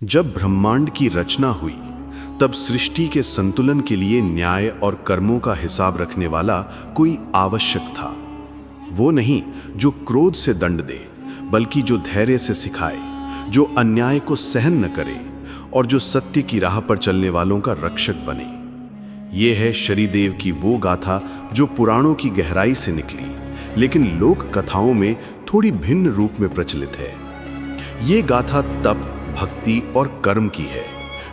जब ब्रह्मांड की रचना हुई तब सृष्टि के संतुलन के लिए न्याय और कर्मों का हिसाब रखने वाला कोई आवश्यक था। वो नहीं जो क्रोध से दंड दे, बल्कि जो धैर्य से सिखाए, जो अन्याय को सहन न करे और जो सत्य की राह पर चलने वालों का रक्षक बने। ये है शनिदेव की वो गाथा जो पुराणों की गहराई से निकली, लेकिन लोक कथाओं में थोड़ी भिन्न रूप में प्रचलित है। ये गाथा तप, भक्ति और कर्म की है,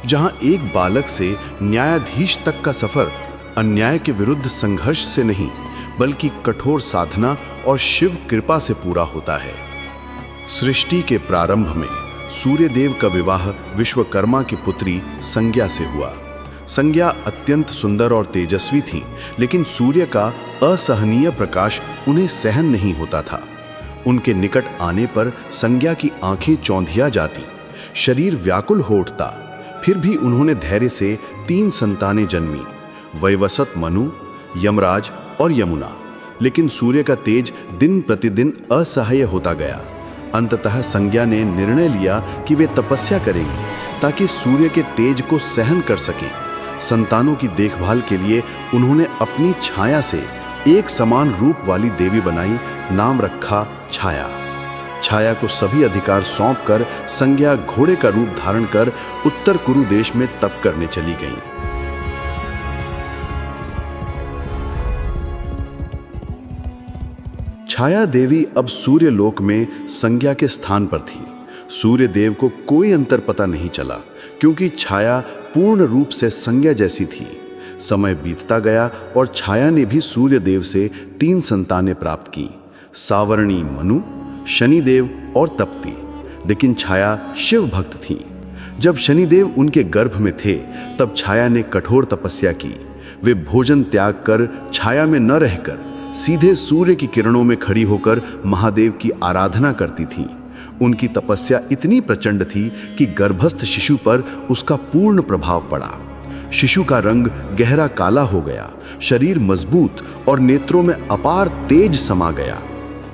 जहां एक बालक से न्यायाधीश तक का सफर अन्याय के विरुद्ध संघर्ष से नहीं, बल्कि कठोर साधना और शिव कृपा से पूरा होता है। सृष्टि के प्रारंभ में सूर्यदेव का विवाह विश्वकर्मा की पुत्री संज्ञा से हुआ। संज्ञा अत्यंत सुंदर और तेजस्वी थी, लेकिन सूर्य का असहनीय प्रकाश उन्हें सहन नहीं होता था। उनके निकट आने पर संज्ञा की आंखें चौंधिया जाती, शरीर व्याकुल हो उठता। फिर भी उन्होंने धैर्य से 3 संतानें जन्मी, वैवस्वत, मनु, यमराज और यमुना। लेकिन सूर्य का तेज दिन प्रतिदिन असह्य होता गया। अंततः संज्ञा ने निर्णय लिया कि वे तपस्या करेंगी ताकि सूर्य के तेज को सहन कर सकें। संतानों की देखभाल के लिए उन्होंने अपनी छाया से एक समान रूप वाली देवी बनाई, नाम रखा छाया। छाया को सभी अधिकार सौंपकर संज्ञा घोड़े का रूप धारण कर उत्तर कुरु देश में तप करने चली गईं। छाया देवी अब सूर्य लोक में संज्ञा के स्थान पर थी। सूर्य देव को कोई अंतर पता नहीं चला, क्योंकि छाया पूर्ण रूप से संज्ञा जैसी थी। समय बीतता गया और छाया ने भी सूर्य देव से 3 संतानें प्राप्त की, सावर्णी, मनु, शनिदेव और तप्ती। लेकिन छाया शिव भक्त थी। जब शनिदेव उनके गर्भ में थे तब छाया ने कठोर तपस्या की। वे भोजन त्याग कर छाया में न रहकर सीधे सूर्य की किरणों में खड़ी होकर महादेव की आराधना करती थीं। उनकी तपस्या इतनी प्रचंड थी कि गर्भस्थ शिशु पर उसका पूर्ण प्रभाव पड़ा। शिशु का रंग गहरा काला हो गया, शरीर मजबूत और नेत्रों में अपार तेज समा गया।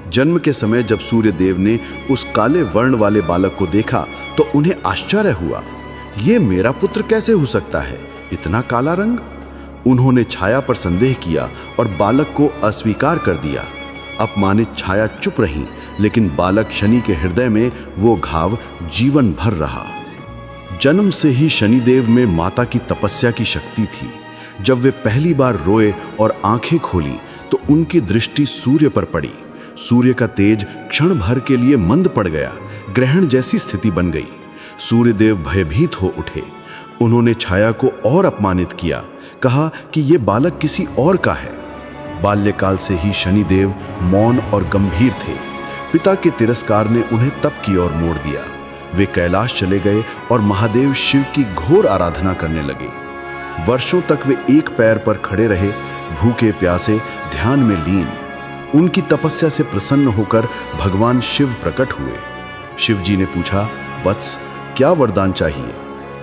जन्म के समय जब सूर्य देव ने उस काले वर्ण वाले बालक को देखा तो उन्हें आश्चर्य हुआ। ये मेरा पुत्र कैसे हो सकता है, इतना काला रंग? उन्होंने छाया पर संदेह किया और बालक को अस्वीकार कर दिया। अपमानित छाया चुप रही, लेकिन बालक शनि के हृदय में वो घाव जीवन भर रहा। जन्म से ही शनिदेव में माता की तपस्या की शक्ति थी। जब वे पहली बार रोए और आंखें खोली तो उनकी दृष्टि सूर्य पर पड़ी। सूर्य का तेज क्षण भर के लिए मंद पड़ गया, ग्रहण जैसी स्थिति बन गई। सूर्यदेव भयभीत हो उठे। उन्होंने छाया को और अपमानित किया, कहा कि यह बालक किसी और का है। बाल्यकाल से ही शनिदेव मौन और गंभीर थे। पिता के तिरस्कार ने उन्हें तप की ओर मोड़ दिया। वे कैलाश चले गए और महादेव शिव की घोर आराधना करने लगे। वर्षों तक वे एक पैर पर खड़े रहे, भूखे प्यासे, ध्यान में लीन। उनकी तपस्या से प्रसन्न होकर भगवान शिव प्रकट हुए। शिव जी ने पूछा, वत्स, क्या वरदान चाहिए?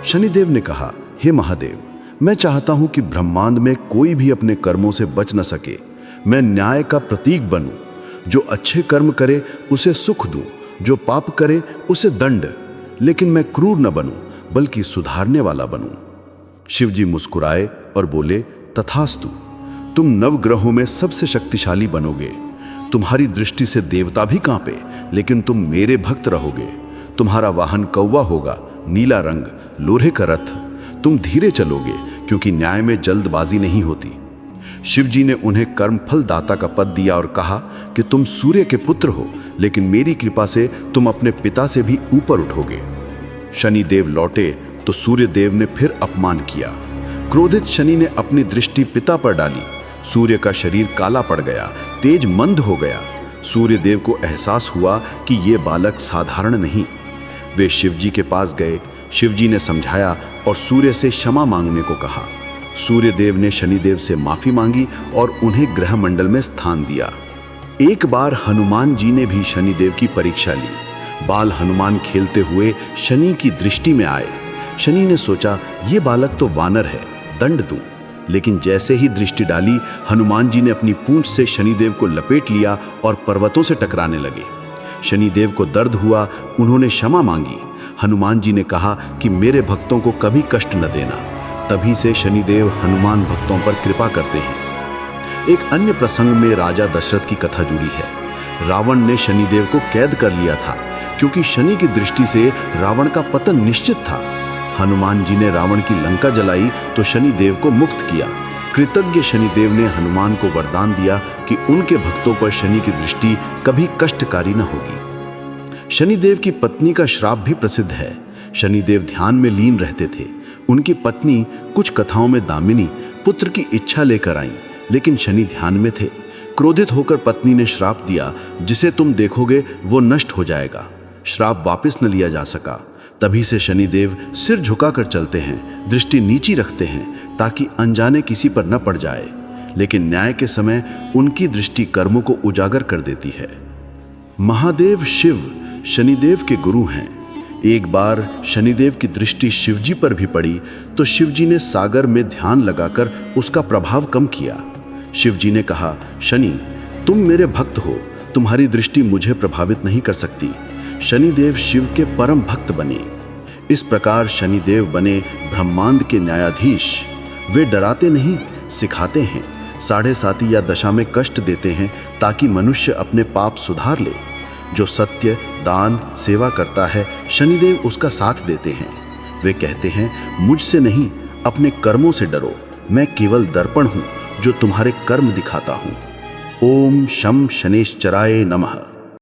शनिदेव ने कहा, हे महादेव, मैं चाहता हूं कि ब्रह्मांड में कोई भी अपने कर्मों से बच न सके। मैं न्याय का प्रतीक बनूं। जो अच्छे कर्म करे उसे सुख दूं, जो पाप करे उसे दंड। लेकिन मैं क्रूर न बनूं, बल्कि सुधारने वाला बनूं। शिव जी मुस्कुराए और बोले, तथास्तु। तुम नवग्रहों में सबसे शक्तिशाली बनोगे। तुम्हारी दृष्टि से देवता भी कांपे, लेकिन तुम मेरे भक्त रहोगे। तुम्हारा वाहन कौवा होगा, नीला रंग, लोहे का रथ। तुम धीरे चलोगे, क्योंकि न्याय में जल्दबाजी नहीं होती। शिव जी ने उन्हें कर्मफल दाता का पद दिया और कहा कि तुम सूर्य के पुत्र हो, लेकिन मेरी कृपा से तुम अपने पिता से भी ऊपर उठोगे। शनिदेव लौटे तो सूर्यदेव ने फिर अपमान किया। क्रोधित शनि ने अपनी दृष्टि पिता पर डाली। सूर्य का शरीर काला पड़ गया, तेज मंद हो गया। सूर्यदेव को एहसास हुआ कि ये बालक साधारण नहीं। वे शिवजी के पास गए। शिवजी ने समझाया और सूर्य से क्षमा मांगने को कहा। सूर्यदेव ने शनिदेव से माफी मांगी और उन्हें ग्रह मंडल में स्थान दिया। एक बार हनुमान जी ने भी शनिदेव की परीक्षा ली। बाल हनुमान खेलते हुए शनि की दृष्टि में आए। शनि ने सोचा, ये बालक तो वानर है, दंड दूं। लेकिन जैसे ही दृष्टि डाली, हनुमान जी ने अपनी पूंछ से शनिदेव को लपेट लिया और पर्वतों से टकराने लगे। शनिदेव को दर्द हुआ। उन्होंने क्षमा मांगी। हनुमान जी ने कहा कि मेरे भक्तों को कभी कष्ट न देना। तभी से शनिदेव हनुमान भक्तों पर कृपा करते हैं। एक अन्य प्रसंग में राजा दशरथ की कथा जुड़ी है। रावण ने शनिदेव को कैद कर लिया था क्योंकि शनि की दृष्टि से रावण का पतन निश्चित था। हनुमान जी ने रावण की लंका जलाई तो शनिदेव को मुक्त किया। कृतज्ञ शनिदेव ने हनुमान को वरदान दिया कि उनके भक्तों पर शनि की दृष्टि कभी कष्टकारी न होगी। शनिदेव की पत्नी का श्राप भी प्रसिद्ध है। शनिदेव ध्यान में लीन रहते थे। उनकी पत्नी कुछ कथाओं में दामिनी पुत्र की इच्छा लेकर आई, लेकिन शनि ध्यान में थे। क्रोधित होकर पत्नी ने श्राप दिया, जिसे तुम देखोगे वो नष्ट हो जाएगा। श्राप वापस न लिया जा सका। तभी से शनिदेव सिर झुकाकर चलते हैं, दृष्टि नीची रखते हैं ताकि अनजाने किसी पर न पड़ जाए, लेकिन न्याय के समय उनकी दृष्टि कर्मों को उजागर कर देती है। महादेव शिव शनिदेव के गुरु हैं। एक बार शनिदेव की दृष्टि शिवजी पर भी पड़ी तो शिवजी ने सागर में ध्यान लगाकर उसका प्रभाव कम किया। शिवजी ने कहा, शनि, तुम मेरे भक्त हो, तुम्हारी दृष्टि मुझे प्रभावित नहीं कर सकती। शनिदेव शिव के परम भक्त बने। इस प्रकार शनिदेव बने ब्रह्मांड के न्यायाधीश। वे डराते नहीं, सिखाते हैं। 7.5 या दशा में कष्ट देते हैं ताकि मनुष्य अपने पाप सुधार ले। जो सत्य, दान, सेवा करता है, शनिदेव उसका साथ देते हैं। वे कहते हैं, मुझसे नहीं, अपने कर्मों से डरो। मैं केवल दर्पण हूं जो तुम्हारे कर्म दिखाता हूं। ओम शम शनेश्चराय नमः।